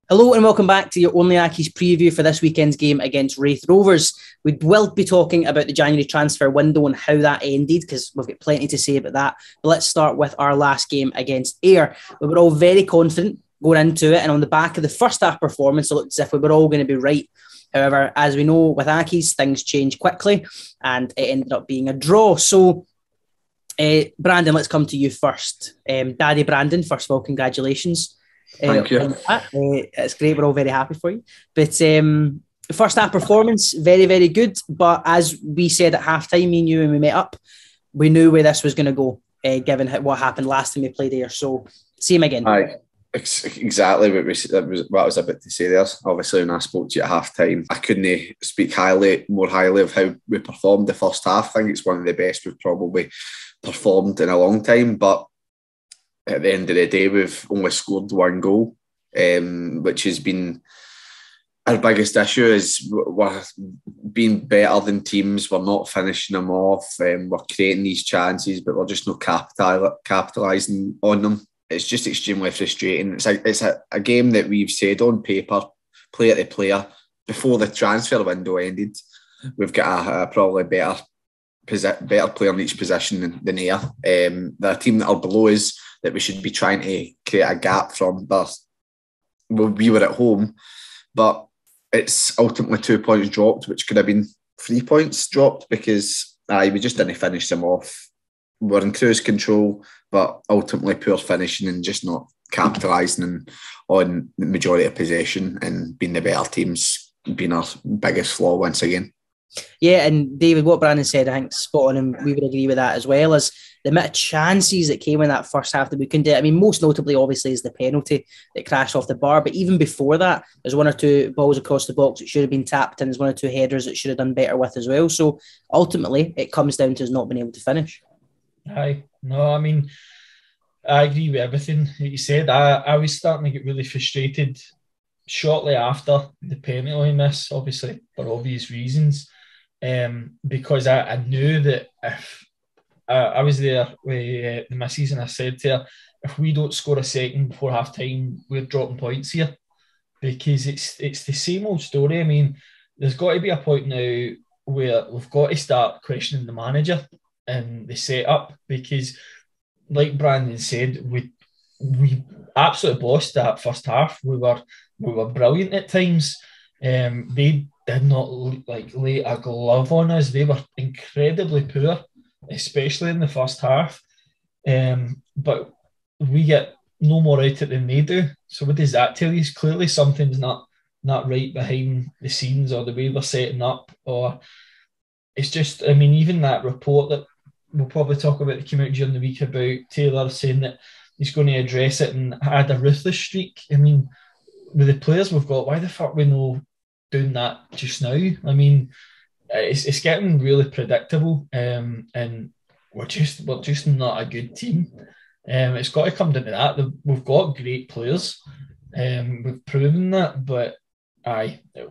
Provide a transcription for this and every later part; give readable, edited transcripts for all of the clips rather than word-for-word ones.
Hello and welcome back to your OnlyAccies preview for this weekend's game against Raith Rovers. We will be talking about the January transfer window and how that ended because we've got plenty to say about that. But let's start with our last game against Ayr. We were all very confident going into it, and on the back of the first half performance, it looked as if we were all going to be right. However, as we know with Accies, things change quickly and it ended up being a draw. So, Brandon, let's come to you first. Daddy Brandon, first of all, congratulations. Thank you. It's great. We're all very happy for you. But first half performance, very, very good. But as we said at halftime, me and you, when we met up, we knew where this was going to go, given what happened last time we played here. So, same again. Aye, exactly what I was about to say there. Obviously, when I spoke to you at halftime, I couldn't speak more highly of how we performed the first half. I think it's one of the best we've probably performed in a long time. But at the end of the day, we've only scored one goal, which has been our biggest issue. Is we're being better than teams. We're not finishing them off. We're creating these chances, but we're just not capitalising on them. It's just extremely frustrating. It's a game that we've said on paper, player to player, before the transfer window ended, we've got a probably better player in each position than Ayr. They're a team that are below us that we should be trying to create a gap from. We were at home, but it's ultimately 2 points dropped, which could have been 3 points dropped because we just didn't finish them off. We're in cruise control, but ultimately poor finishing and just not capitalising on the majority of possession and being the better teams being our biggest flaw once again. Yeah, and David, what Brandon said, I think spot on, and we would agree with that as well, as the amount of chances that came in that first half that we couldn't do. I mean, most notably, obviously, is the penalty that crashed off the bar. But even before that, there's one or two balls across the box that should have been tapped, and there's one or two headers that should have done better with as well. So ultimately, it comes down to us not being able to finish. Aye, no, I mean, I agree with everything that you said. I was starting to get really frustrated shortly after the penalty miss, obviously, for obvious reasons. Because I knew that if I was there with the missus and I said to her, if we don't score a second before half time, we're dropping points here, because it's the same old story. I mean, there's got to be a point now where we've got to start questioning the manager and the setup, because like Brandon said, we absolutely bossed that first half. We were brilliant at times. They did not lay a glove on us. They were incredibly poor, especially in the first half. But we get no more out of it than they do. So what does that tell you? Clearly something's not right behind the scenes, or the way we're setting up, or it's just, I mean, even that report that we'll probably talk about that came out during the week about Taylor saying that he's going to address it and add a ruthless streak. I mean, with the players we've got, why the fuck we no doing that just now? I mean, it's getting really predictable, and we're just not a good team. It's got to come down to that. We've got great players, we've proven that, but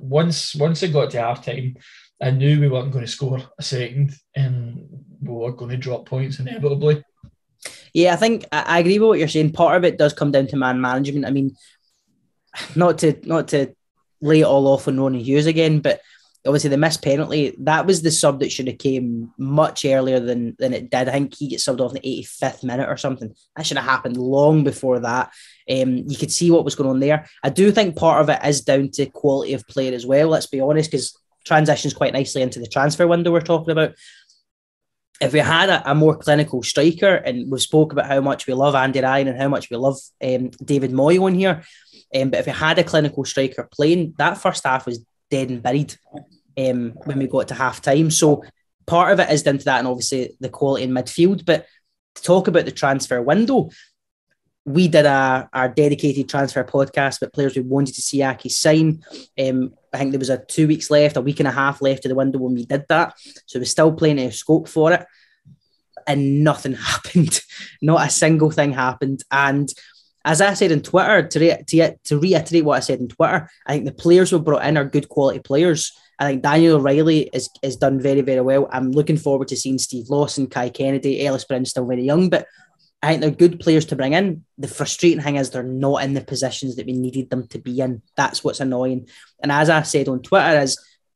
once it got to half time, I knew we weren't going to score a second and we were going to drop points inevitably. Yeah, I think I agree with what you're saying. Part of it does come down to man management. I mean, not to lay it all off on Ronnie Hughes again, but obviously the missed penalty, that was the sub that should have came much earlier than it did. I think he gets subbed off in the 85th minute or something. That should have happened long before that. You could see what was going on there. I do think part of it is down to quality of player as well, let's be honest, because transitions quite nicely into the transfer window we're talking about. If we had a more clinical striker, and we've spoke about how much we love Andy Ryan and how much we love David Moy on here, but if we had a clinical striker playing, that first half was dead and buried when we got to half time. So part of it is down to that, and obviously the quality in midfield. But to talk about the transfer window, we did our dedicated transfer podcast with players we wanted to see Aki sign. I think there was 2 weeks left, a week and a half left of the window when we did that. So there was still plenty of scope for it. And nothing happened. Not a single thing happened. And as I said on Twitter, to reiterate what I said on Twitter, I think the players we brought in are good quality players. I think Daniel O'Reilly is done very, very well. I'm looking forward to seeing Steve Lawson, Kai Kennedy, Ellis Brown's still very young, but I think they're good players to bring in. The frustrating thing is they're not in the positions that we needed them to be in. That's what's annoying. And as I said on Twitter,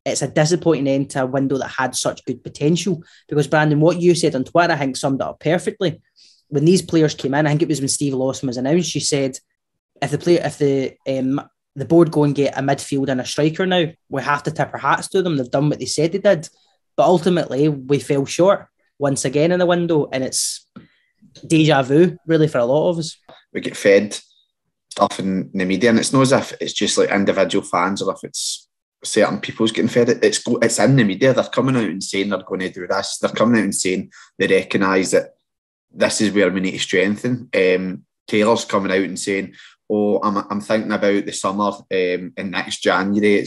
it's a disappointing end to a window that had such good potential. Because Brandon, what you said on Twitter, I think summed it up perfectly. When these players came in, I think it was when Steve Lawson was announced, she said, if the board go and get a midfield and a striker now, we have to tip our hats to them. They've done what they said they did. But ultimately, we fell short once again in the window, and it's deja vu, really, for a lot of us. We get fed stuff in the media, and it's not as if it's just like individual fans or if it's certain people's getting fed it. It's in the media. They're coming out and saying they're going to do this. They're coming out and saying they recognise that this is where we need to strengthen. Taylor's coming out and saying, "Oh, I'm thinking about the summer and next January.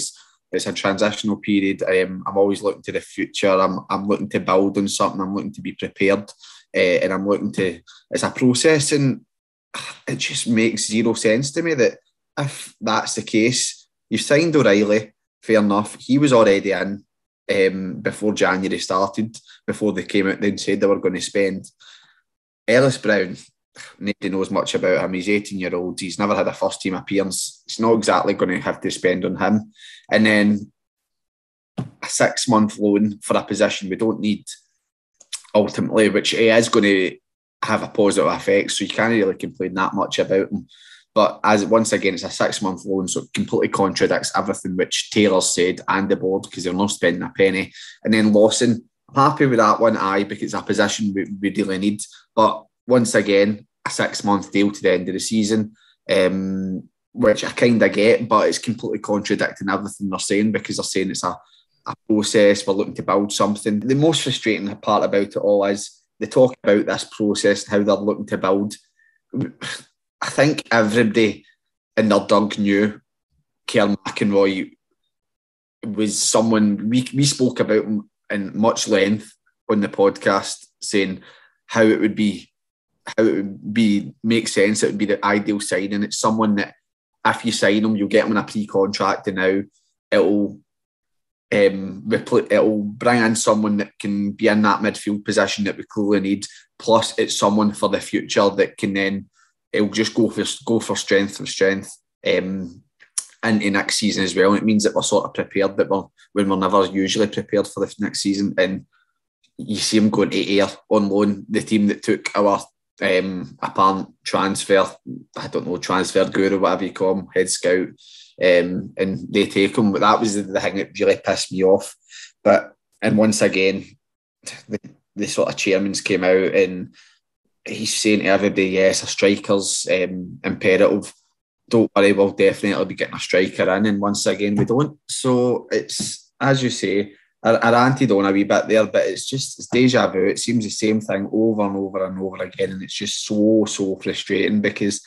It's a transitional period. I'm always looking to the future. I'm looking to build on something. I'm looking to be prepared, and I'm looking to. It's a process, and it just makes zero sense to me that if that's the case, you've signed O'Reilly. Fair enough. He was already in before January started. Before they came out and said they were going to spend. Ellis Brown." Nobody knows much about him. He's 18-year-old. He's never had a first-team appearance. It's not exactly going to have to spend on him. And then a 6-month loan for a position we don't need, ultimately, which is going to have a positive effect. So you can't really complain that much about him. But once again, it's a 6-month loan, so it completely contradicts everything which Taylor said and the board, because they're not spending a penny. And then Lawson, I'm happy with that one, because it's a position we really need. But once again, a 6-month deal to the end of the season, which I kind of get, but it's completely contradicting everything they're saying, because they're saying it's a process, we're looking to build something. The most frustrating part about it all is they talk about this process, how they're looking to build. I think everybody in their dug knew Kieran McInroy was someone, we spoke about him in much length on the podcast, saying how it would make sense. It would be the ideal signing. It's someone that if you sign him, you'll get him in a pre-contract, and now it'll bring in someone that can be in that midfield position that we clearly need. Plus, it's someone for the future that can then it'll just go for strength into next season as well. And it means that we're sort of prepared when we're never usually prepared for the next season. And you see him going to Ayr on loan, the team that took our apparent transfer, I don't know, transfer guru, whatever you call him, head scout, and they take him. But that was the thing that really pissed me off. And once again, the sort of chairman's came out and he's saying to everybody, yes, a striker's imperative. Don't worry, we'll definitely be getting a striker in. And once again, we don't. So it's, as you say, I ranted on a wee bit there, but it's deja vu. It seems the same thing over and over and over again, and it's just so frustrating, because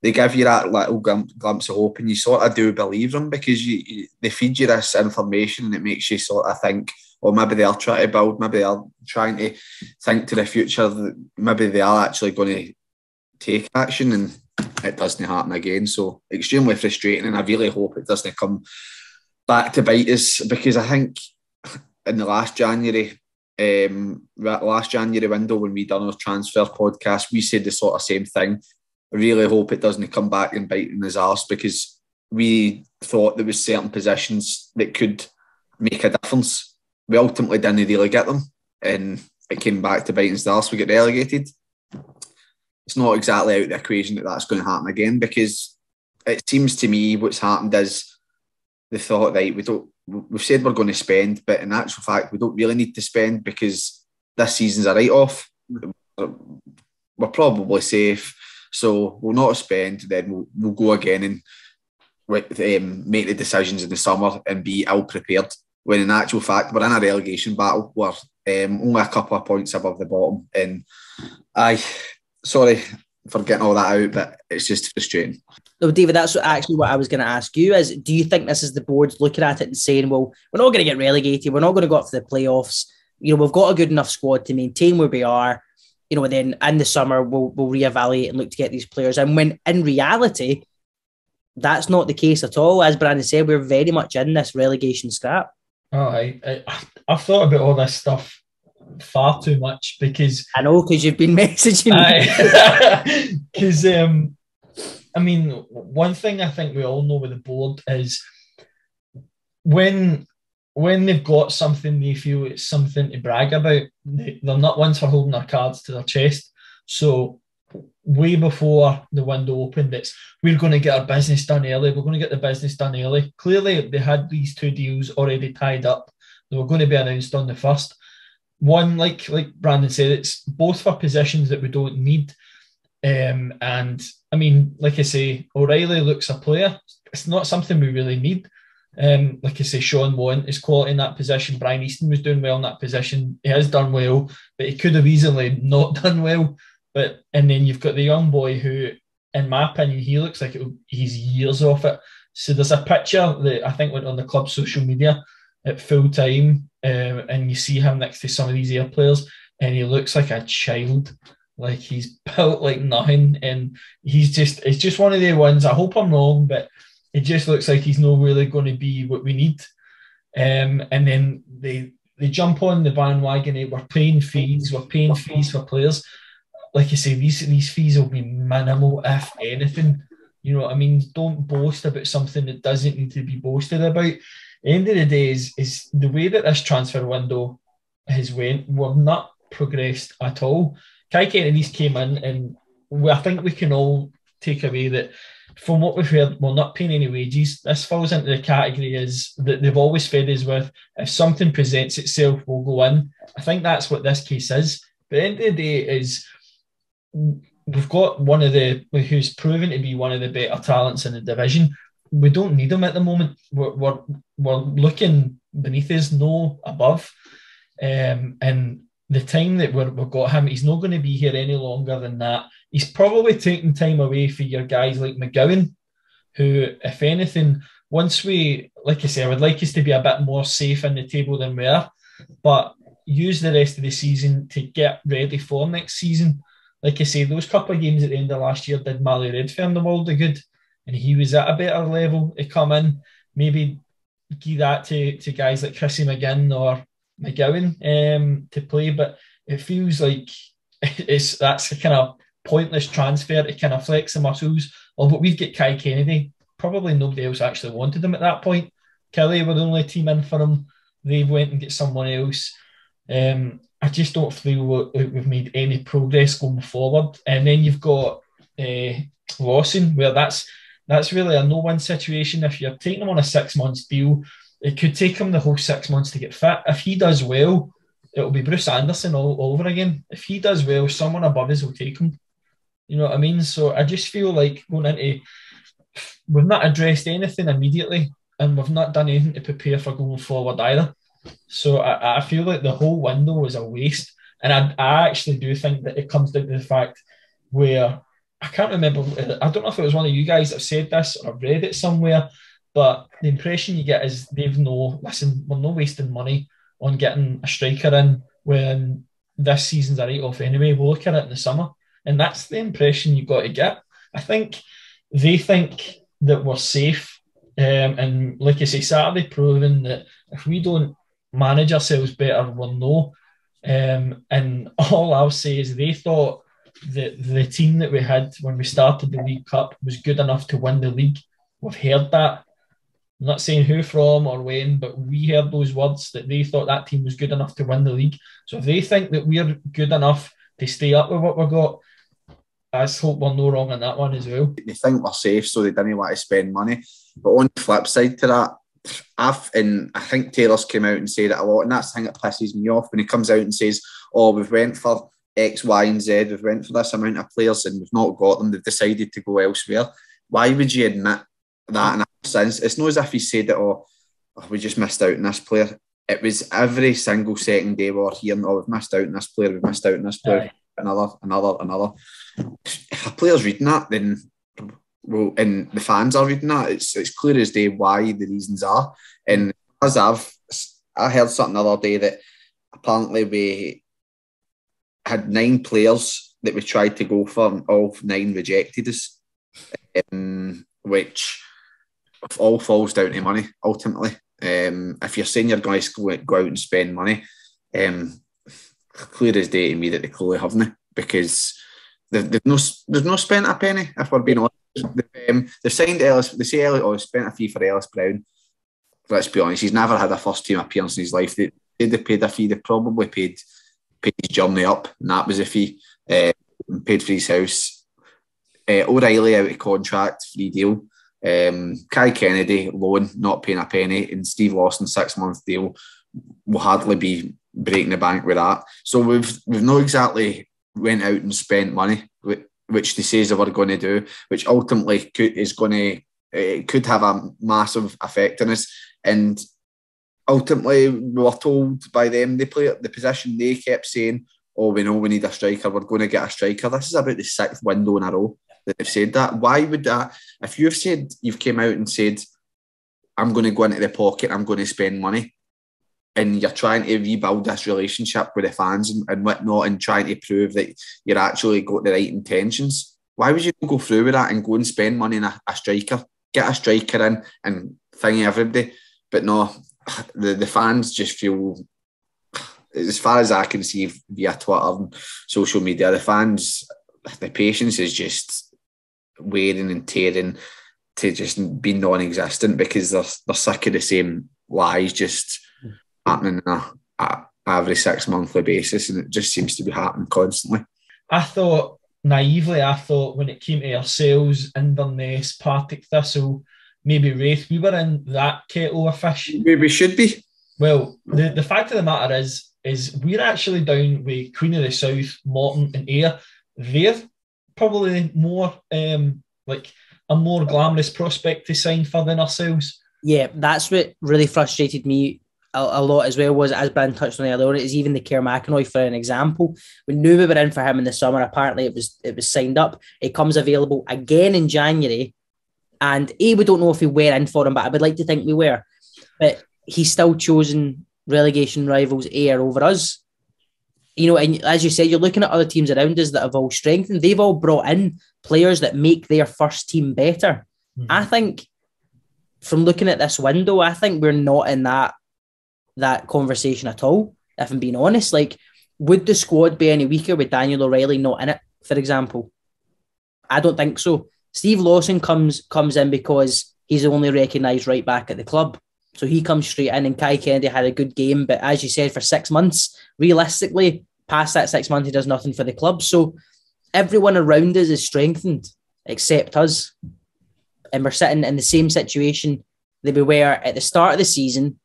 they give you that little glimpse of hope, and you sort of do believe them, because they feed you this information, and it makes you sort of think, oh, maybe they are trying to build, maybe they are trying to think to the future, that maybe they are actually going to take action, and it doesn't happen again. So extremely frustrating, and I really hope it doesn't come back to bite us, because I think in the last January window, when we done our transfer podcast, we said the sort of same thing. I really hope it doesn't come back and bite in his arse, because we thought there was certain positions that could make a difference. We ultimately didn't really get them, and it came back to bite in his arse. We get relegated. It's not exactly out of the equation that that's going to happen again, because it seems to me what's happened is they thought, right, we've said we're going to spend, but in actual fact, we don't really need to spend, because this season's a write-off. We're probably safe, so we'll not spend. Then we'll go again and make the decisions in the summer and be ill prepared. When in actual fact, we're in a relegation battle. We're only a couple of points above the bottom, and sorry for getting all that out, but it's just frustrating. No, David, that's actually what I was going to ask you is, do you think this is the board looking at it and saying, well, we're not going to get relegated, we're not going to go up to the playoffs, we've got a good enough squad to maintain where we are, and then in the summer we'll reevaluate and look to get these players. And when in reality, that's not the case at all. As Brandon said, we're very much in this relegation scrap. I've thought about all this stuff far too much because I know, because you've been messaging me. Because I mean, one thing I think we all know with the board is when they've got something they feel it's something to brag about, they're not ones for holding their cards to their chest. So way before the window opened, we're going to get our business done early. We're going to get the business done early. Clearly, they had these 2 deals already tied up. They were going to be announced on the 1st. One, like Brandon said, it's both for positions that we don't need. And I mean, like I say, O'Reilly looks a player. It's not something we really need. Like I say, Sean won his quality in that position. Brian Easton was doing well in that position. He has done well, but he could have easily not done well. And then you've got the young boy who, in my opinion, he looks like he's years off it. So there's a picture that I think went on the club social media at full time, and you see him next to some of these Ayr players, and he looks like a child. Like he's built like nothing, and it's just one of the ones. I hope I'm wrong, but it just looks like he's not really going to be what we need. And then they jump on the bandwagon. We're paying fees for players. Like you say, these fees will be minimal, if anything. You know what I mean? Don't boast about something that doesn't need to be boasted about. The end of the day is the way that this transfer window has went, we've not progressed at all. Kai Kennedy's came in, and I think we can all take away that from what we've heard, we're not paying any wages. This falls into the category is that they've always fed us with, if something presents itself, we'll go in. I think that's what this case is. But at the end of the day is we've got who's proven to be one of the better talents in the division. We don't need him at the moment. We're looking beneath us, no above. And the time that we've got him, he's not going to be here any longer than that. He's probably taking time away for your guys like McGowan, who, if anything, once like I say, I would like us to be a bit more safe in the table than we are, but use the rest of the season to get ready for next season. Like I say, those couple of games at the end of last year did Mally Redfern the world of good, and he was at a better level to come in. Maybe give that to guys like Chrissy McGinn or McGowan to play, but it feels like that's a kind of pointless transfer to kind of flex the muscles. But we've got Kai Kennedy. Probably nobody else actually wanted him at that point. Kelly were the only team in for him. They went and get someone else. I just don't feel we've made any progress going forward. And then you've got Lawson, where that's really a no-win situation. If you're taking him on a 6 months deal, it could take him the whole 6 months to get fit. If he does well, it'll be Bruce Anderson all over again. If he does well, someone above us will take him. You know what I mean? So I just feel like we've not addressed anything immediately, and we've not done anything to prepare for going forward either. So I feel like the whole window was a waste. And I actually do think that it comes down to the fact where, I can't remember, I don't know if it was one of you guys that said this or I've read it somewhere, but the impression you get is we're not wasting money on getting a striker in when this season's a write-off anyway. We'll look at it in the summer. And that's the impression you've got to get. I think they think that we're safe. And like I say, Saturday proving that if we don't manage ourselves better, we'll know. And all I'll say is they thought that the team that we had when we started the League Cup was good enough to win the league. We've heard that. I'm not saying who from or when, but we heard those words that they thought that team was good enough to win the league. So if they think that we're good enough to stay up with what we've got, I just hope we're no wrong on that one as well. They think we're safe, so they didn't want to spend money. But on the flip side to that, I think Taylor's came out and said it a lot, and that's the thing that pisses me off when he comes out and says, "Oh, we've went for X, Y, and Z. We've went for this amount of players, and we've not got them. They've decided to go elsewhere." Why would you admit that in a sense? It's not as if he said that, "Oh, we just missed out on this player." It was every single second day we were hearing, "Oh, we've missed out on this player. We've missed out on this player." Aye. Another. If a player's reading that, then and the fans are reading that, it's clear as day why the reasons are. And as I heard something the other day that apparently we had 9 players that we tried to go for, and all 9 rejected us, which all falls down to money ultimately. If you're saying you're going to go out and spend money, clear as day to me that they clearly haven't, because they've no spent a penny, if we're being honest. They've signed Ellis. They say Ellis spent a fee for Ellis Brown. Let's be honest, he's never had a first team appearance in his life. They paid a fee. They probably paid his journey up, and that was a fee. Paid for his house. O'Reilly out of contract, free deal. Kai Kennedy loan, not paying a penny, and Steve Lawson 6-month deal. Will hardly be breaking the bank with that. So we've not exactly went out and spent money, which they say they were going to do, which ultimately could have a massive effect on us. And ultimately, we were told by them, they play the position, they kept saying, oh, we know we need a striker, we're going to get a striker. This is about the 6th window in a row that they've said that. Why would that, if you've came out and said, I'm going to go into the pocket, I'm going to spend money, and you're trying to rebuild this relationship with the fans and whatnot, and trying to prove that you're actually got the right intentions, why would you go through with that and go and spend money on a striker? Get a striker in and thingy everybody. But no, the fans just feel, as far as I can see via Twitter and social media, the fans, the patience is just wearing and tearing to just be non-existent, because they're sick of the same lies just happening on a every 6 monthly basis, and it just seems to be happening constantly. I thought when it came to ourselves, Inverness, Partick Thistle, maybe Raith, we were in that kettle of fish. We should be. Well, the fact of the matter is we're actually down with Queen of the South, Morton and Ayr. They're probably more like a more glamorous prospect to sign for than ourselves. Yeah, that's what really frustrated me a lot as well, was, as Ben touched on earlier, is even the Kerr McInroy, for an example. We knew we were in for him in the summer. Apparently it was signed up. It comes available again in January. And we don't know if we were in for him, but I would like to think we were. But he's still chosen relegation rivals Ayr over us. You know, and as you said, you're looking at other teams around us that have all strengthened. They've all brought in players that make their first team better. Mm-hmm. I think from looking at this window, I think we're not in that conversation at all, if I'm being honest. Like, would the squad be any weaker with Daniel O'Reilly not in it, for example? I don't think so. Steve Lawson comes in because he's the only recognised right back at the club. So he comes straight in, and Kai Kennedy had a good game. But as you said, for 6 months, realistically, past that 6 months, he does nothing for the club. So everyone around us is strengthened except us. And we're sitting in the same situation that we were at the start of the season.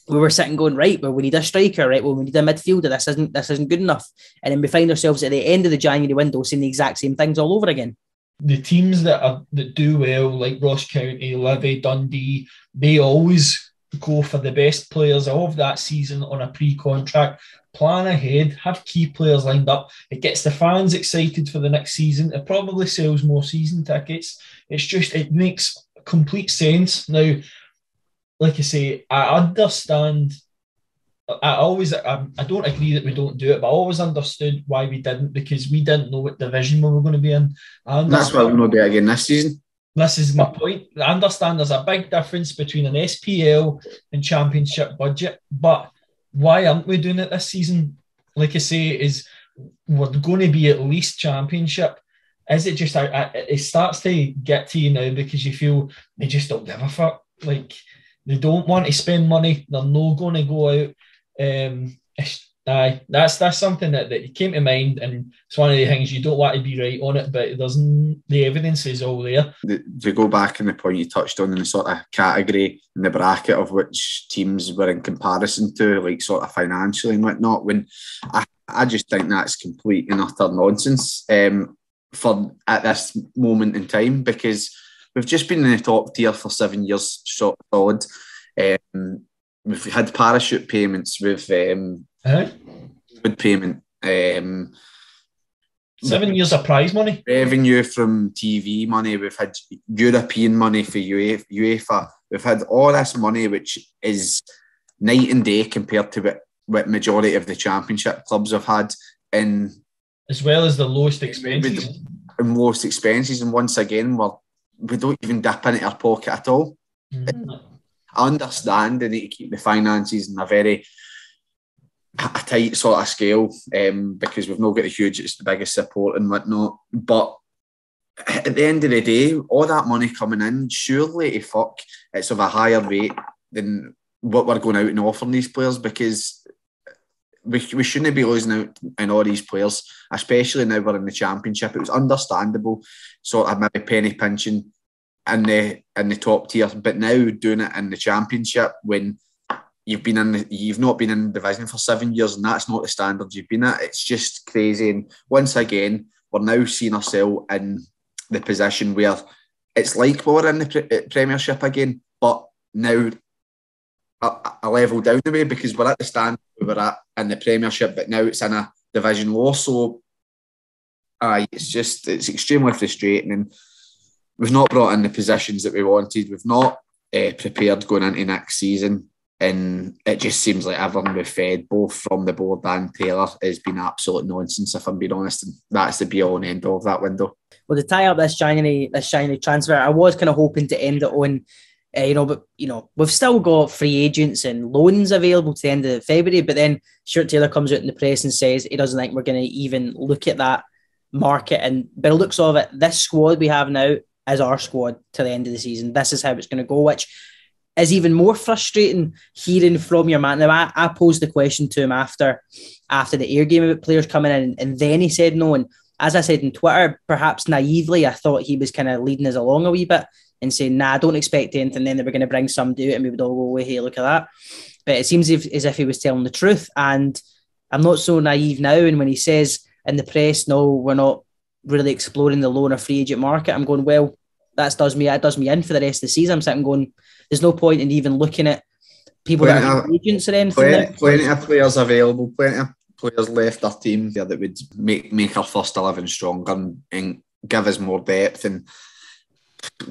We were sitting going, right, well, we need a striker, right? Well, we need a midfielder. This isn't good enough. And then we find ourselves at the end of the January window saying the exact same things all over again. The teams that do well, like Ross County, Livy, Dundee, they always go for the best players of that season on a pre-contract. Plan ahead, have key players lined up. It gets the fans excited for the next season. It probably sells more season tickets. It makes complete sense. Now, like I say, I understand. I don't agree that we don't do it, but I always understood why we didn't, because we didn't know what division we were going to be in. That's why we're not doing it again this season. This is my point. I understand there's a big difference between an SPL and Championship budget, but why aren't we doing it this season? Like I say, is we're going to be at least Championship. Is it just, it starts to get to you now because you feel they just don't give a fuck. Like, they don't want to spend money. They're not going to go out. That's something that came to mind, and it's one of the things you don't want to be right on it, but the evidence is all there. To go back on the point you touched on in the sort of category in the bracket of which teams were in comparison to, like sort of financially and whatnot, when I just think that's complete and utter nonsense for at this moment in time, because we've just been in the top tier for 7 years solid. We've had parachute payments with good payment. 7 years of prize money. Revenue from TV money. We've had European money for UEFA. We've had all this money, which is night and day compared to what majority of the Championship clubs have had. And as well as the lowest expenses. And lowest expenses. And once again, we don't even dip into our pocket at all. Mm-hmm. I understand they need to keep the finances in a very, a tight sort of scale because we've not got the biggest support and whatnot. But at the end of the day, all that money coming in, surely it's of a higher rate than what we're going out and offering these players, because we shouldn't be losing out on all these players, especially now we're in the Championship. It was understandable, sort of maybe penny pinching in the top tier, but now doing it in the Championship when you've not been in the division for 7 years, and that's not the standard you've been at. It's just crazy. And once again, we're now seeing ourselves in the position where it's like we're in the Premiership again, but now a level down the way, because we're at the standard we were at in the Premiership, but now it's in a division lower. So it's extremely frustrating, and we've not brought in the positions that we wanted. We've not prepared going into next season, and it just seems like everything we've fed, both from the board and Taylor, has been absolute nonsense, if I'm being honest, and that's the be-all and end-all of that window. Well, to tie up this January transfer, I was kind of hoping to end it on, but we've still got free agents and loans available to the end of February. But then Stuart Taylor comes out in the press and says he doesn't think we're going to even look at that market. And by the looks of it, this squad we have now is our squad to the end of the season. This is how it's going to go, which is even more frustrating hearing from your man. Now, I posed the question to him after the air game about players coming in, and then he said no. And as I said on Twitter, perhaps naively, I thought he was kind of leading us along a wee bit and saying, nah, I don't expect anything. Then they were going to bring somebody out and we would all go away, hey, look at that. But it seems as if he was telling the truth. And I'm not so naive now. And when he says in the press, no, we're not really exploring the loan or free agent market, I'm going, well, that does me in for the rest of the season. I'm sitting going, there's no point in even looking at people that are agents or anything. Plenty of players available, plenty of players left our team there that would make our first 11 stronger and give us more depth and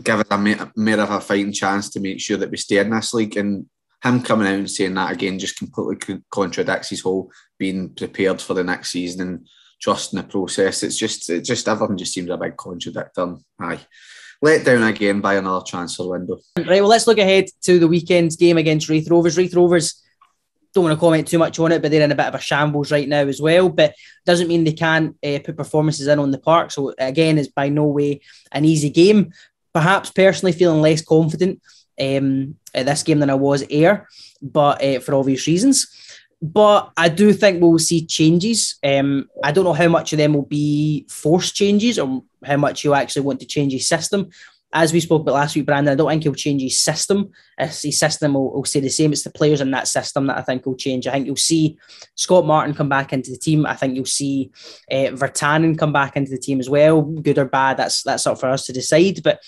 give us more of a fighting chance to make sure that we stay in this league. And him coming out and saying that again just completely contradicts his whole being prepared for the next season and trusting the process. It's just everything just seems a big contradictor. Aye. Let down again by another transfer window. Right, well, let's look ahead to the weekend's game against Raith Rovers. Raith Rovers, don't want to comment too much on it, but they're in a bit of a shambles right now as well. But doesn't mean they can't put performances in on the park. So again, it's by no way an easy game. Perhaps personally feeling less confident at this game than I was Ayr, but for obvious reasons. But I do think we'll see changes. I don't know how much of them will be forced changes or how much he'll actually want to change his system. As we spoke about last week, Brandon, I don't think he'll change his system. His system will stay the same. It's the players in that system that I think will change. I think you'll see Scott Martin come back into the team. I think you'll see Virtanen come back into the team as well. Good or bad, that's up for us to decide. But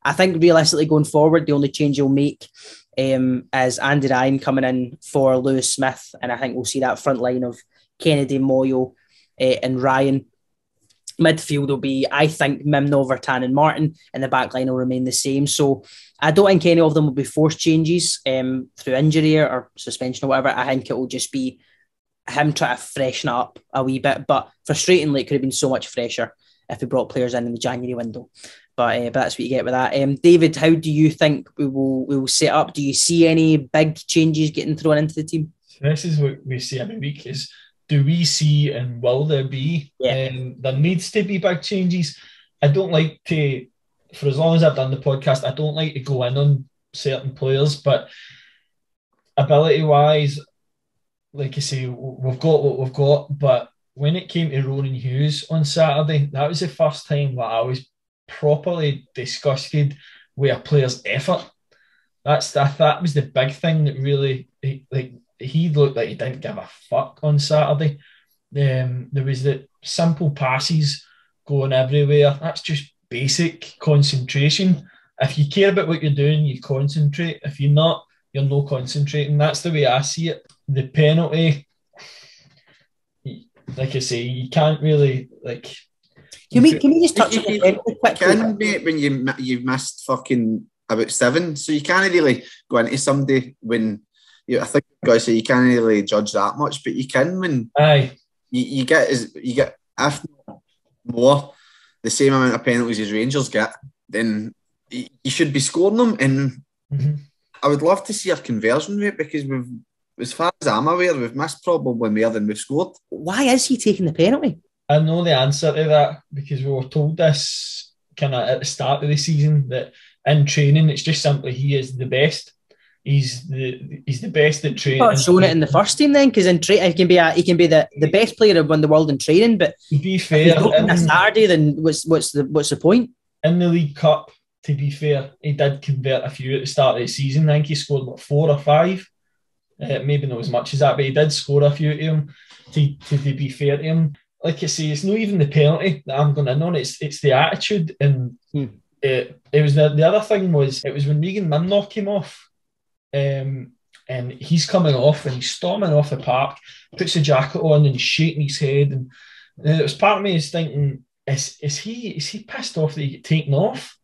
I think realistically going forward, the only change you'll make is Andy Ryan coming in for Lewis Smith. And I think we'll see that front line of Kennedy, Moyo and Ryan. Midfield will be, I think, Mimno, Virtanen and Martin, and the back line will remain the same. So I don't think any of them will be forced changes through injury or suspension or whatever. I think it will just be him trying to freshen up a wee bit. But frustratingly, it could have been so much fresher if we brought players in the January window. But that's what you get with that. David, how do you think we will set up? Do you see any big changes getting thrown into the team? So this is what we see every week is, do we see and will there be? Yeah. There needs to be big changes. I don't like to, for as long as I've done the podcast, I don't like to go in on certain players, but ability-wise, like I say, we've got what we've got, but when it came to Ronan Hughes on Saturday, that was the first time that I was properly disgusted with a player's effort. That was the big thing that really, he looked like he didn't give a fuck on Saturday. There was the simple passes going everywhere. That's just basic concentration. If you care about what you're doing, you concentrate. If you're not, you're not concentrating. That's the way I see it. The penalty, like I say, you can't really like. Can we just touch on the penalty quickly? You can, mate, when you've missed fucking about 7, so you can't really go into somebody when. I think guys say you can't really judge that much, but you can when you get if not more the same amount of penalties as Rangers get, then you should be scoring them. And I would love to see our conversion rate, because as far as I'm aware, we've missed probably more than we've scored. Why is he taking the penalty? I know the answer to that because we were told this kind of at the start of the season that in training it's just simply he is the best. He's the best at training. I've shown it in the first team then, because in he can be the best player in the world in training. But to be fair, on a Saturday, then what's the point? In the League Cup, to be fair, he did convert a few at the start of the season. I think he scored 4 or 5. Maybe not as much as that, but he did score a few to him. To be fair to him, like I say, it's not even the penalty that I'm going in on. It's the attitude, and it was the other thing was it was when Regan Mimnock came off. And he's coming off and he's storming off the park, puts the jacket on and he's shaking his head. And it was part of me is thinking, is he pissed off that he got taken off?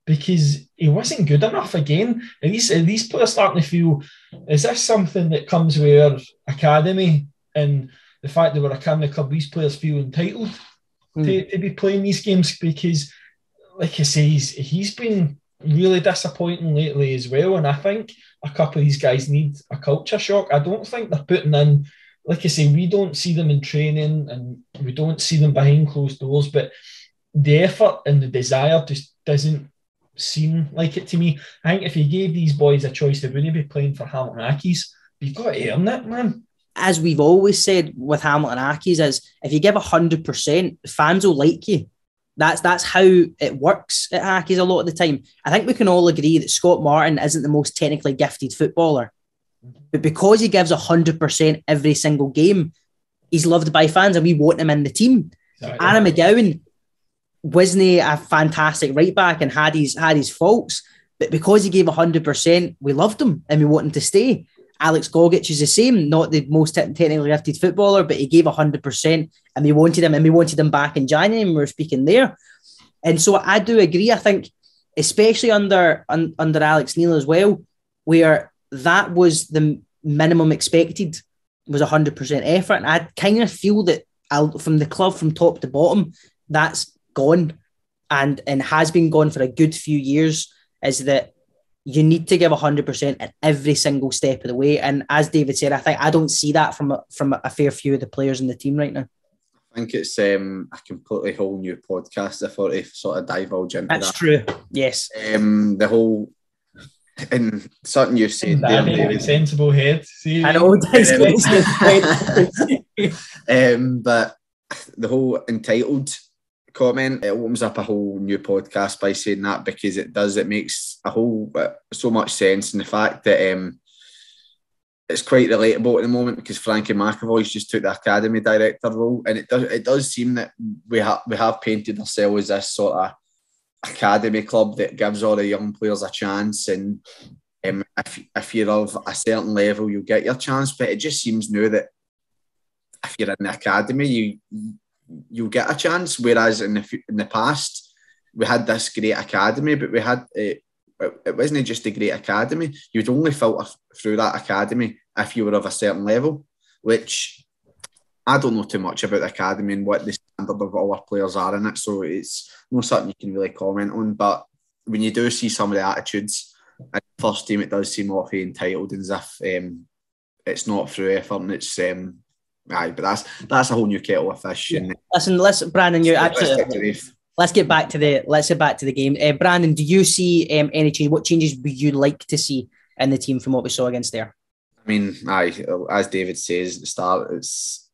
Because he wasn't good enough again. Are these players starting to feel, is this something that comes with our academy and the fact that we're a academy club, these players feel entitled to be playing these games? Because, like I say, he's been really disappointing lately as well, and I think a couple of these guys need a culture shock. I don't think they're putting in, like I say, we don't see them in training and we don't see them behind closed doors, but the effort and the desire just doesn't seem like it to me. I think if you gave these boys a choice, they wouldn't be playing for Hamilton Accies. But you've got to earn it, man. As we've always said with Hamilton Accies, is if you give 100%, fans will like you. That's how it works at Accies a lot of the time. I think we can all agree that Scott Martin isn't the most technically gifted footballer, but because he gives 100% every single game, he's loved by fans and we want him in the team. Exactly. Anna McGowan wasn't a fantastic right back and had his faults, but because he gave 100%, we loved him and we want him to stay. Alex Gogic is the same, not the most technically gifted footballer, but he gave 100% and we wanted him back in January and we were speaking there. And so I do agree. I think, especially under Alex Neil as well, where that was the minimum expected, was 100% effort. And I kind of feel that from the club, from top to bottom, that's gone and has been gone for a good few years, is that you need to give 100% at every single step of the way. And as David said, I don't see that from a fair few of the players in the team right now. I think it's a completely whole new podcast if I were to sort of divulge into That's true, yes. The whole, and something you've said there, David. Sensible head. See, I know, but the whole entitled comment, it opens up a whole new podcast by saying that, because it makes so much sense in the fact that it's quite relatable at the moment, because Frankie McAvoy's just took the academy director role, and it does seem that we have painted ourselves as this sort of academy club that gives all the young players a chance, and if you're of a certain level you'll get your chance. But it just seems now that if you're in the academy you'll get a chance, whereas in the past we had this great academy, but we had it wasn't just a great academy. You'd only filter through that academy if you were of a certain level, which I don't know too much about the academy and what the standard of all our players are in it, so it's not something you can really comment on. But when you do see some of the attitudes in the first team, it does seem awfully entitled, and as if it's not through effort, and it's but that's a whole new kettle of fish. Yeah. Listen, Brandon, you're absolutely. Let's get back to the game. Brandon, do you see any change? What changes would you like to see in the team from what we saw against there? I mean, as David says at the start, it's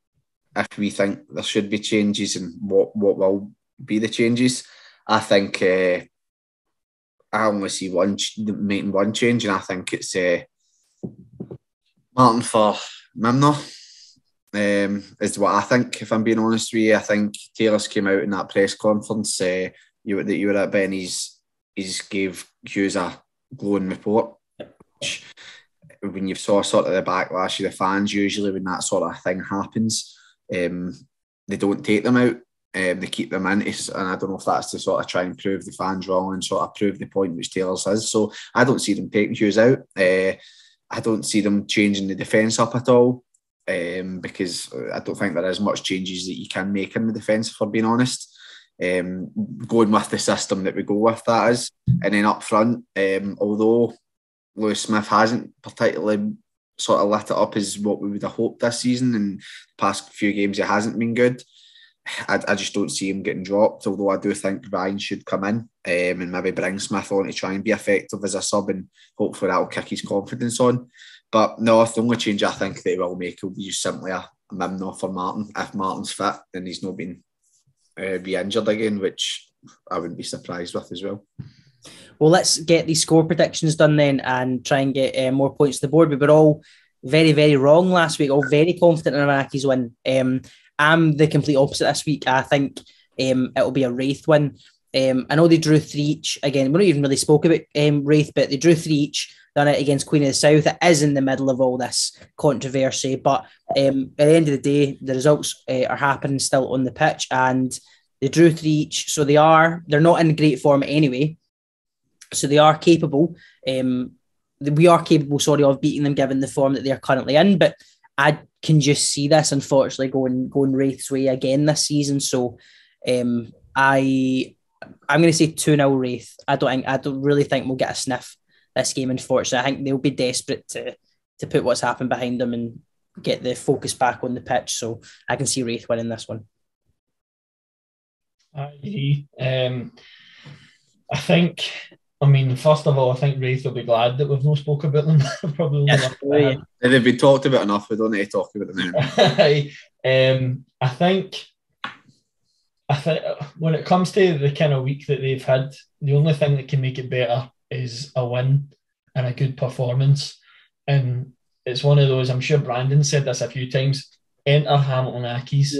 if we think there should be changes and what will be the changes. I think I only see making one change, and I think it's Martin for Mimno. Is what I think, if I'm being honest with you. I think Taylor's came out in that press conference that you were at, Ben. He's gave Hughes a glowing report, which, when you saw sort of the backlash of the fans, usually when that sort of thing happens, they don't take them out, they keep them in, and I don't know if that's to sort of try and prove the fans wrong and sort of prove the point which Taylor says. So I don't see them taking Hughes out. I don't see them changing the defence up at all. Because I don't think there is much changes that you can make in the defence, if we're being honest. Going with the system that we go with, that is. And then up front, although Lewis Smith hasn't particularly sort of lit it up as what we would have hoped this season. And the past few games, he hasn't been good. I just don't see him getting dropped, although I do think Ryan should come in and maybe bring Smith on to try and be effective as a sub, and hopefully that'll kick his confidence on. But no, the only change I think that he will make will be just simply a mim for Martin. If Martin's fit and he's not been re-injured again, which I wouldn't be surprised with as well. Well, let's get these score predictions done then and try and get more points to the board. We were all very, very wrong last week, all very confident in Iraqi's win. I'm the complete opposite this week. I think it'll be a Raith win. I know they drew 3 each. Again, we don't even really spoke about Raith, but they drew 3 each, done it against Queen of the South. It is in the middle of all this controversy, but at the end of the day, the results are happening still on the pitch, and they drew 3 each, so they're not in great form anyway. So they are capable. We are capable, of beating them given the form that they're currently in, but I can just see this, unfortunately, going Raith's way again this season. So I'm going to say 2-0 Raith. I don't really think we'll get a sniff this game, unfortunately. I think they'll be desperate to put what's happened behind them and get the focus back on the pitch. So I can see Raith winning this one. I agree. First of all, I think Raith will be glad that we've not spoke about them. Probably. Yeah. They've been talked about enough. We don't need to talk about them anymore. I think when it comes to the kind of week that they've had, the only thing that can make it better is a win and a good performance. And it's one of those, I'm sure Brandon said this a few times, enter Hamilton Accies.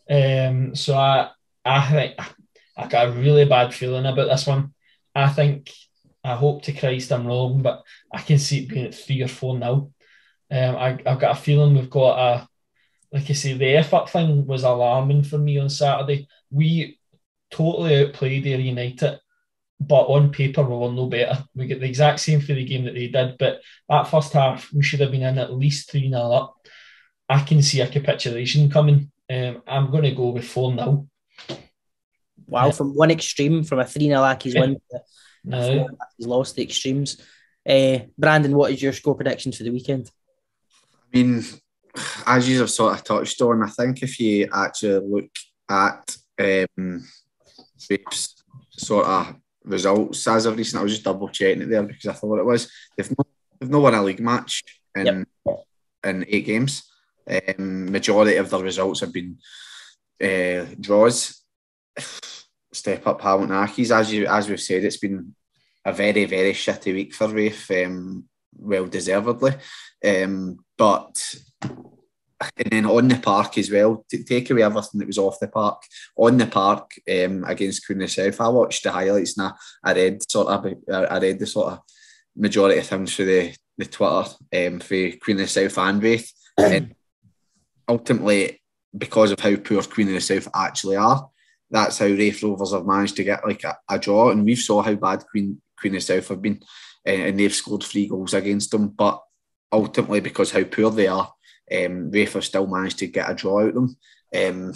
Yeah. So I think I got a really bad feeling about this one. I hope to Christ I'm wrong, but I can see it being at 3 or 4-0. I've got a feeling we've got like I say, the effort thing was alarming for me on Saturday. We totally outplayed Ayr United, but on paper we were no better. We get the exact same for the game that they did, but that first half we should have been in at least 3-0 up. I can see a capitulation coming. I'm going to go with 4-0. Wow, from one extreme, from a 3-0 Accies win to a 4-0 Accies lost, the extremes. Brandon, what is your score predictions for the weekend? I mean, as you have sort of touched on, I think if you actually look at Raith's sort of results as of recent, I was just double checking it there because I thought it was. They've not won a league match in 8 games. Majority of their results have been draws. Step up Hamilton Accies, as we've said, it's been a very, very shitty week for Raith, well deservedly. But and then on the park as well, to take away everything that was off the park, on the park against Queen of the South, I watched the highlights and I read the sort of majority of things through the Twitter for Queen of the South and Raith. And ultimately, because of how poor Queen of the South actually are, that's how Raith Rovers have managed to get like a draw, and we've saw how bad Queen of the South have been, and they've scored 3 goals against them. But ultimately, because how poor they are, Raith have still managed to get a draw out of them.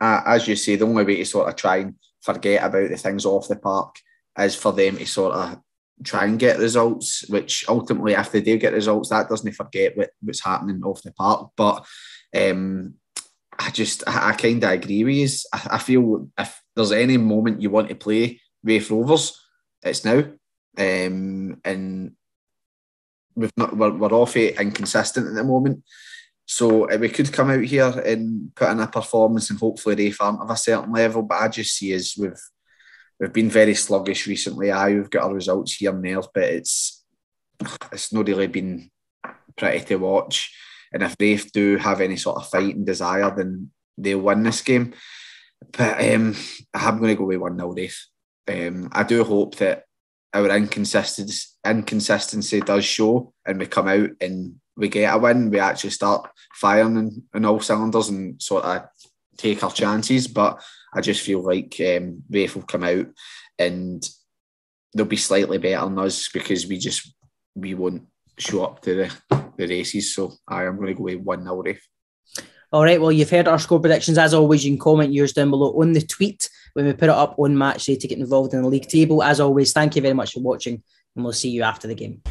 As you say, the only way to sort of try and forget about the things off the park is for them to sort of try and get results, which ultimately, if they do get results, that doesn't forget what's happening off the park. But I kind of agree with you. I feel if there's any moment you want to play Raith Rovers, it's now. And we're off it inconsistent at the moment. So we could come out here and put in a performance and hopefully Raith aren't of a certain level. But I just see as we've been very sluggish recently. We've got our results here and there, but it's not really been pretty to watch. And if Raith do have any sort of fight and desire, then they'll win this game. But I'm going to go with 1-0 Raith. I do hope that our inconsistency does show and we come out and we get a win. We actually start firing in all cylinders and sort of take our chances. But I just feel like Raith will come out and they'll be slightly better than us because we won't show up to the races. So I am going to go with 1-0 Raith. All right, well, you've heard our score predictions. As always, you can comment yours down below on the tweet when we put it up on Match Day to get involved in the league table. As always, thank you very much for watching, and we'll see you after the game.